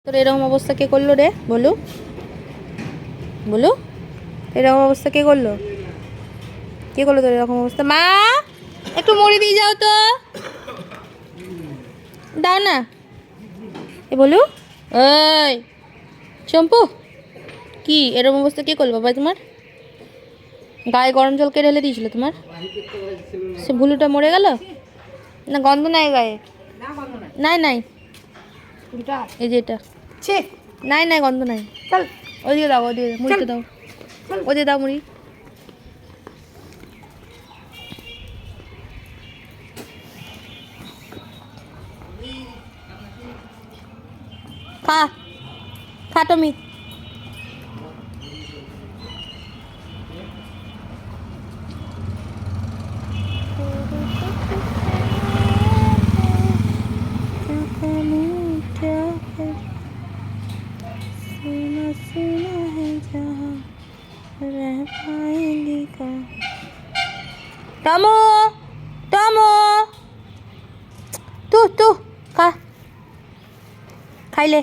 তোর এরকম অবস্থা কে করলো রে? বলু বলু, এরকম অবস্থা কে করলো? কে করলো তোর এরকম অবস্থা? মা, একটু মুড়ি দিয়ে যাও তো, দাও না। এ বলু, এই চম্পু, কি এরকম অবস্থা কে করলো বাবা তোমার? গায়ে গরম জল কে ঢেলে দিয়েছিল তোমার? সে ভুলুটা মরে গেল না? গন্ধ নাই গায়ে? নাই নাই, এই যে এটা নাই নাই, গন্ধ নাই। চল ওইদিকে দাও, ওইদিকে মুড়িতে দাও, ওইদিকে দাও মুড়ি। খা খা টমি। টমো টমো, তু তু খা, খাইলে।